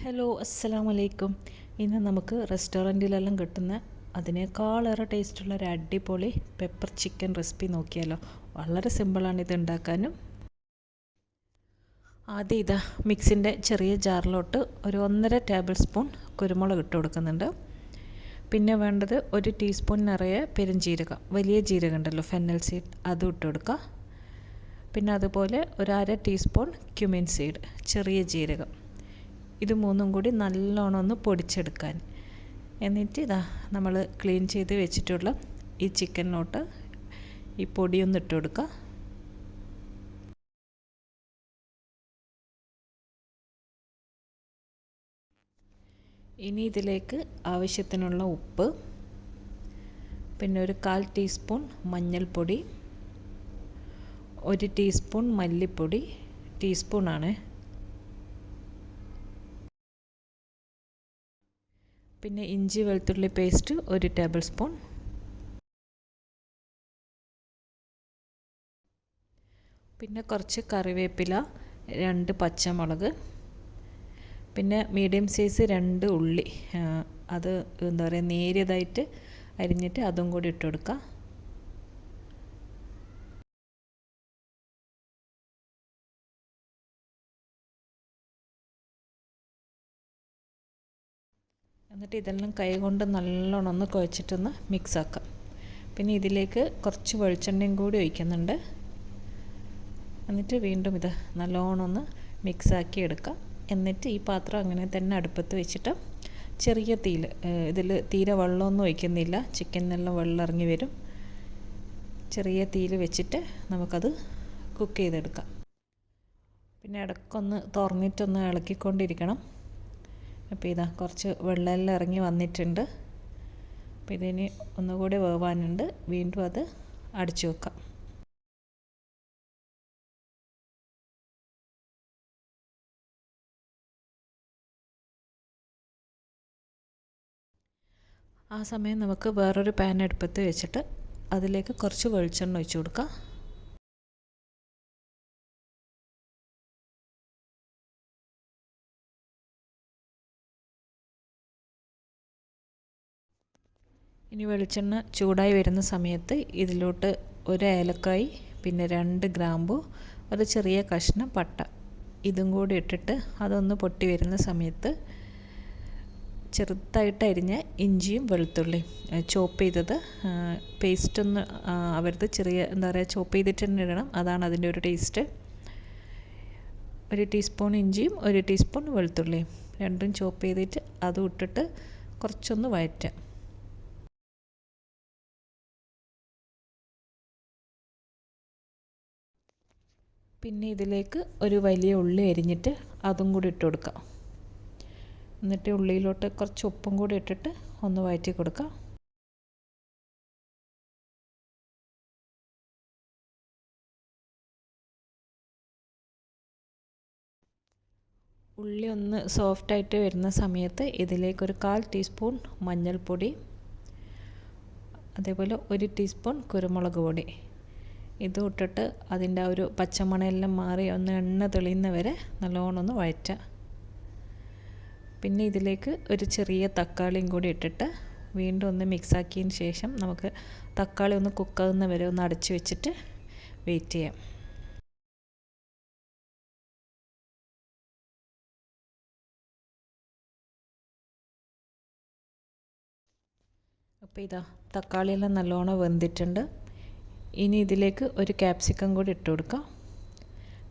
Hello അസ്സലാമലൈക്കും. ഇന്ന് നമുക്ക് റെസ്റ്റോറൻറ്റിലെല്ലാം കിട്ടുന്ന അതിനേക്കാളേറെ ടേസ്റ്റുള്ള ഒരു അടിപൊളി പെപ്പർ ചിക്കൻ റെസിപ്പി നോക്കിയാലോ. വളരെ സിമ്പിളാണ് ഇത് ഉണ്ടാക്കാനും. ആദ്യം ഇതാ മിക്സിൻ്റെ ചെറിയ ജാറിലോട്ട് ഒരു 1.5 ടേബിൾ സ്പൂൺ കുരുമുളക് ഇട്ട് കൊടുക്കുന്നുണ്ട്. പിന്നെ വേണ്ടത് 1 ടീസ്പൂൺ നിറയെ പെരുംജീരകം, വലിയ ജീരകം ഉണ്ടല്ലോ, ഫെന്നൽ സീഡ്, അതും ഇട്ട് കൊടുക്കുക. പിന്നെ അതുപോലെ ഒരു 1/2 ടീസ്പൂൺ ക്യുമിൻ സീഡ്, ചെറിയ ജീരകം. ഇത് മൂന്നും കൂടി നല്ലോണം ഒന്ന് പൊടിച്ചെടുക്കാൻ. എന്നിട്ട് ഇതാ നമ്മൾ ക്ലീൻ ചെയ്ത് വെച്ചിട്ടുള്ള ഈ ചിക്കനിലോട്ട് ഈ പൊടിയൊന്ന് ഇട്ട് കൊടുക്കുക. ഇനി ഇതിലേക്ക് ആവശ്യത്തിനുള്ള ഉപ്പ്, പിന്നെ ഒരു 1/4 ടീസ്പൂൺ മഞ്ഞൾപ്പൊടി, 1 ടീസ്പൂൺ മല്ലിപ്പൊടി, ടീസ്പൂണാണ്, പിന്നെ ഇഞ്ചി വെളുത്തുള്ളി പേസ്റ്റ് 1 ടേബിൾ സ്പൂൺ, പിന്നെ കുറച്ച് കറിവേപ്പില, 2 പച്ചമുളക്, പിന്നെ മീഡിയം സൈസ് 2 ഉള്ളി, അത് എന്താ പറയുക, നേരിയതായിട്ട് അരിഞ്ഞിട്ട് അതും കൂടി ഇട്ട് കൊടുക്കുക. എന്നിട്ട് ഇതെല്ലാം കൈ കൊണ്ട് നല്ലോണം ഒന്ന് കുഴച്ചിട്ടൊന്ന് മിക്സ് ആക്കാം. പിന്നെ ഇതിലേക്ക് കുറച്ച് വെളിച്ചെണ്ണയും കൂടി ഒഴിക്കുന്നുണ്ട്. എന്നിട്ട് വീണ്ടും ഇത് നല്ലോണം ഒന്ന് മിക്സാക്കി എടുക്കാം. എന്നിട്ട് ഈ പാത്രം അങ്ങനെ തന്നെ അടുപ്പത്ത് വെച്ചിട്ട് ചെറിയ തീയിൽ, ഇതിൽ തീരെ വെള്ളമൊന്നും ഒഴിക്കുന്നില്ല, ചിക്കനിലെല്ലാം വെള്ളം ഇറങ്ങി വരും, ചെറിയ തീയിൽ വെച്ചിട്ട് നമുക്കത് കുക്ക് ചെയ്തെടുക്കാം. പിന്നെ ഇടയ്ക്കൊന്ന് തുറന്നിട്ടൊന്ന് ഇളക്കിക്കൊണ്ടിരിക്കണം. അപ്പോൾ ഇതാ കുറച്ച് വെള്ളമെല്ലാം ഇറങ്ങി വന്നിട്ടുണ്ട്. അപ്പോൾ ഇതിന് ഒന്നുകൂടി വേവാനുണ്ട്. വീണ്ടും അത് അടച്ചു വെക്കാം. ആ സമയം നമുക്ക് വേറൊരു പാൻ അടുപ്പത്ത് വെച്ചിട്ട് അതിലേക്ക് കുറച്ച് വെളിച്ചെണ്ണ ഒഴിച്ചു കൊടുക്കാം. ഇനി വെളിച്ചെണ്ണ ചൂടായി വരുന്ന സമയത്ത് ഇതിലോട്ട് 1 ഏലക്കായ്, പിന്നെ 2 ഗ്രാമ്പു, ഒരു ചെറിയ കഷ്ണം പട്ട, ഇതും കൂടി ഇട്ടിട്ട് അതൊന്ന് പൊട്ടി വരുന്ന സമയത്ത് ചെറുതായിട്ട് അരിഞ്ഞ ഇഞ്ചിയും വെളുത്തുള്ളിയും ചോപ്പ് ചെയ്തത്, പേസ്റ്റൊന്ന് അവരത് ചെറിയ എന്താ പറയുക, ചോപ്പ് ചെയ്തിട്ട് തന്നെ ഇടണം, അതാണ് അതിൻ്റെ ഒരു ടേസ്റ്റ്. 1 ടീസ്പൂൺ ഇഞ്ചിയും 1 ടീസ്പൂൺ വെളുത്തുള്ളിയും രണ്ടും ചോപ്പ് ചെയ്തിട്ട് അതും ഇട്ടിട്ട് കുറച്ചൊന്ന് വഴറ്റാം. പിന്നെ ഇതിലേക്ക് ഒരു വലിയ ഉള്ളി അരിഞ്ഞിട്ട് അതും കൂടി ഇട്ട് കൊടുക്കാം. എന്നിട്ട് ഉള്ളിയിലോട്ട് കുറച്ച് ഉപ്പും കൂടി ഇട്ടിട്ട് ഒന്ന് വഴറ്റി കൊടുക്കാം. ഉള്ളി ഒന്ന് സോഫ്റ്റായിട്ട് വരുന്ന സമയത്ത് ഇതിലേക്ക് ഒരു 1/4 ടീസ്പൂൺ മഞ്ഞൾപ്പൊടി, അതേപോലെ 1 ടീസ്പൂൺ കുരുമുളക് പൊടി, ഇതും ഇട്ടിട്ട് അതിൻ്റെ ആ ഒരു പച്ചമണമെല്ലാം മാറി ഒന്ന് എണ്ണ തെളിയുന്ന വരെ നല്ലോണം ഒന്ന് വഴറ്റുക. പിന്നെ ഇതിലേക്ക് ഒരു ചെറിയ തക്കാളിയും കൂടി ഇട്ടിട്ട് വീണ്ടും ഒന്ന് മിക്സാക്കിയതിന് ശേഷം നമുക്ക് തക്കാളി ഒന്ന് കുക്കാകുന്ന വരെ ഒന്ന് അടച്ചു വെച്ചിട്ട് വെയിറ്റ് ചെയ്യാം. അപ്പോൾ ഇതാ തക്കാളിയെല്ലാം നല്ലോണം വെന്തിട്ടുണ്ട്. ഇനി ഇതിലേക്ക് ഒരു ക്യാപ്സിക്കം കൂടി ഇട്ട് കൊടുക്കാം.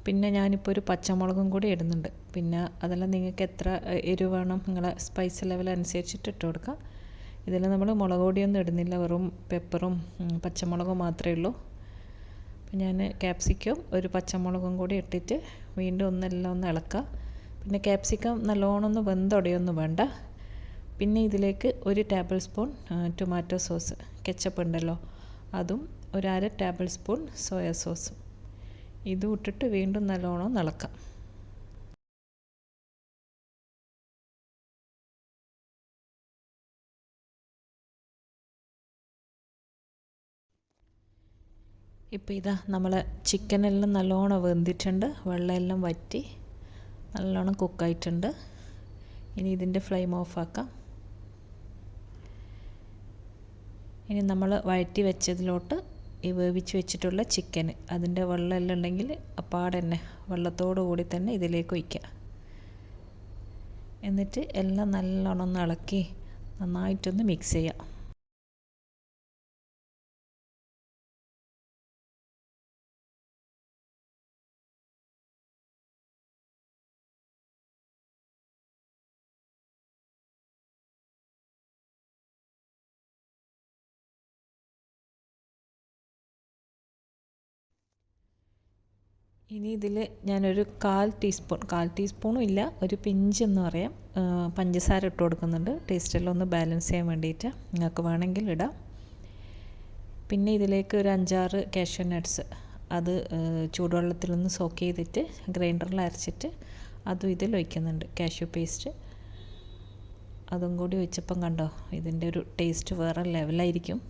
പിന്നെ ഞാനിപ്പോൾ ഒരു പച്ചമുളകും കൂടി ഇടുന്നുണ്ട്. പിന്നെ അതെല്ലാം നിങ്ങൾക്ക് എത്ര എരിവ് വേണം, നിങ്ങളെ സ്പൈസ് ലെവൽ അനുസരിച്ചിട്ട് ഇട്ട് കൊടുക്കുക. ഇതിൽ നമ്മൾ മുളക് പൊടിയൊന്നും ഇടുന്നില്ല, വെറും പെപ്പറും പച്ചമുളകും മാത്രമേ ഉള്ളൂ. അപ്പോൾ ഞാൻ ക്യാപ്സിക്കം ഒരു പച്ചമുളകും കൂടി ഇട്ടിട്ട് വീണ്ടും ഒന്നെല്ലാം ഒന്ന് ഇളക്കുക. പിന്നെ ക്യാപ്സിക്കം നല്ലോണം ഒന്ന് വെന്തൊടയൊന്നും വേണ്ട. പിന്നെ ഇതിലേക്ക് 1 table spoon tomato sauce, ketchup ഉണ്ടല്ലോ, അതും ഒരു 1/2 ടേബിൾ സ്പൂൺ സോയ സോസും, ഇതും ഇട്ടിട്ട് വീണ്ടും നല്ലോണം ഇളക്കാം. ഇപ്പോൾ ഇതാ നമ്മളെ ചിക്കനെല്ലാം നല്ലോണം വെന്തിട്ടുണ്ട്, വെള്ളമെല്ലാം വറ്റി നല്ലോണം കുക്കായിട്ടുണ്ട്. ഇനി ഇതിൻ്റെ ഫ്ലെയിം ഓഫാക്കാം. ഇനി നമ്മൾ വഴറ്റി വെച്ചതിലോട്ട് ഈ വേവിച്ച് വെച്ചിട്ടുള്ള ചിക്കൻ, അതിൻ്റെ വെള്ളമെല്ലാം ഉണ്ടെങ്കിൽ അപ്പാടെ തന്നെ വെള്ളത്തോടു കൂടി തന്നെ ഇതിലേക്ക് ഒഴിക്കുക. എന്നിട്ട് എല്ലാം നല്ലോണം ഒന്ന് ഇളക്കി നന്നായിട്ടൊന്ന് മിക്സ് ചെയ്യാം. ഇനി ഇതിൽ ഞാനൊരു കാൽ ടീസ്പൂണും ഇല്ല, ഒരു പിഞ്ച് എന്ന് പറയാം, പഞ്ചസാര ഇട്ട് കൊടുക്കുന്നുണ്ട്. ടേസ്റ്റെല്ലാം ഒന്ന് ബാലൻസ് ചെയ്യാൻ വേണ്ടിയിട്ട്. നിങ്ങൾക്ക് വേണമെങ്കിൽ ഇടാം. പിന്നെ ഇതിലേക്ക് ഒരു 5-6 കാഷ്യൂ നട്ട്സ്, അത് ചൂടുവെള്ളത്തിലൊന്ന് സോക്ക് ചെയ്തിട്ട് ഗ്രൈൻഡറിൽ അരച്ചിട്ട് അതും ഇതിൽ ഒഴിക്കുന്നുണ്ട്. കാഷ്യൂ പേസ്റ്റ് അതും കൂടി ഒഴിച്ചപ്പം കണ്ടോ, ഇതിൻ്റെ ഒരു ടേസ്റ്റ് വേറെ ലെവലായിരിക്കും.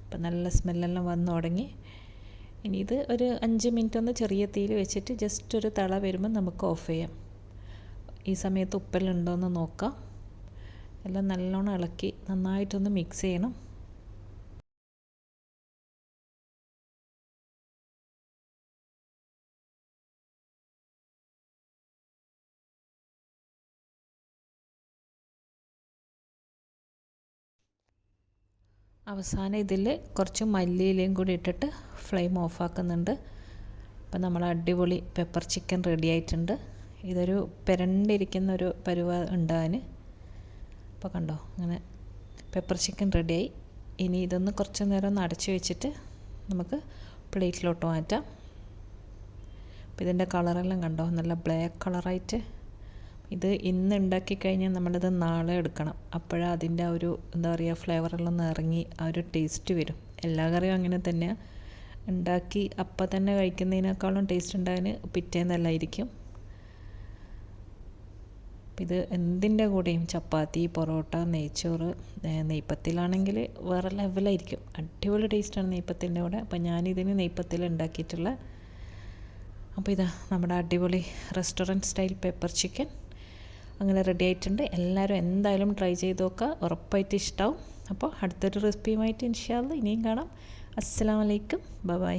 അപ്പം നല്ല സ്മെല്ലെല്ലാം വന്ന് തുടങ്ങി. ഇനി ഇത് ഒരു 5 മിനിറ്റ് ഒന്ന് ചെറിയ തീയിൽ വെച്ചിട്ട് ജസ്റ്റ് ഒരു തിള വരുമ്പോൾ നമുക്ക് ഓഫ് ചെയ്യാം. ഈ സമയത്ത് ഉപ്പെല്ലാം ഉണ്ടോയെന്ന് നോക്കാം. എല്ലാം നല്ലോണം ഇളക്കി നന്നായിട്ടൊന്ന് മിക്സ് ചെയ്യണം. അവസാനം ഇതിൽ കുറച്ച് മല്ലിയിലയും കൂടി ഇട്ടിട്ട് ഫ്ലെയിം ഓഫാക്കുന്നുണ്ട്. അപ്പം നമ്മൾ അടിപൊളി പെപ്പർ ചിക്കൻ റെഡി ആയിട്ടുണ്ട്. ഇതൊരു പെരണ്ടിരിക്കുന്ന ഒരു പരുവ ഉണ്ടാകാൻ. അപ്പോൾ കണ്ടോ, അങ്ങനെ പെപ്പർ ചിക്കൻ റെഡിയായി. ഇനി ഇതൊന്ന് കുറച്ച് നേരം ഒന്ന് അടച്ച് വെച്ചിട്ട് നമുക്ക് പ്ലേറ്റിലോട്ട് മാറ്റാം. അപ്പോൾ ഇതിൻ്റെ കളറെല്ലാം കണ്ടോ, നല്ല ബ്ലാക്ക് കളറായിട്ട്. ഇത് ഇന്ന് ഉണ്ടാക്കി കഴിഞ്ഞാൽ നമ്മളിത് നാളെ എടുക്കണം. അപ്പോഴാണ് അതിൻ്റെ ആ ഒരു എന്താ പറയുക, ഫ്ലേവറെല്ലാം ഒന്ന് ഇറങ്ങി ആ ഒരു ടേസ്റ്റ് വരും. എല്ലാ കറിയും അങ്ങനെ തന്നെയാണ്, ഉണ്ടാക്കി അപ്പം തന്നെ കഴിക്കുന്നതിനേക്കാളും ടേസ്റ്റ് ഉണ്ടാകാൻ പിറ്റേന്നല്ലായിരിക്കും. ഇത് എന്തിൻ്റെ കൂടെയും ചപ്പാത്തി, പൊറോട്ട, നെയ്ച്ചോറ്, നെയ്പ്പത്തിലാണെങ്കിൽ വേറെ ലെവലായിരിക്കും. അടിപൊളി ടേസ്റ്റാണ് നെയ്പ്പത്തിൻ്റെ കൂടെ. അപ്പം ഞാനിതിന് നെയ്പ്പത്തിൽ ഉണ്ടാക്കിയിട്ടുള്ള. അപ്പോൾ ഇതാ നമ്മുടെ അടിപൊളി റെസ്റ്റോറൻറ്റ് സ്റ്റൈൽ പെപ്പർ ചിക്കൻ അങ്ങനെ റെഡി ആയിട്ടുണ്ട്. എല്ലാവരും എന്തായാലും ട്രൈ ചെയ്ത് നോക്കുക, ഉറപ്പായിട്ട് ഇഷ്ടമാവും. അപ്പോൾ അടുത്തൊരു റെസിപ്പിയുമായിട്ട് ഇൻഷാ അല്ലാഹ് ഇനിയും കാണാം. അസ്സലാമു അലൈക്കും, ബൈ.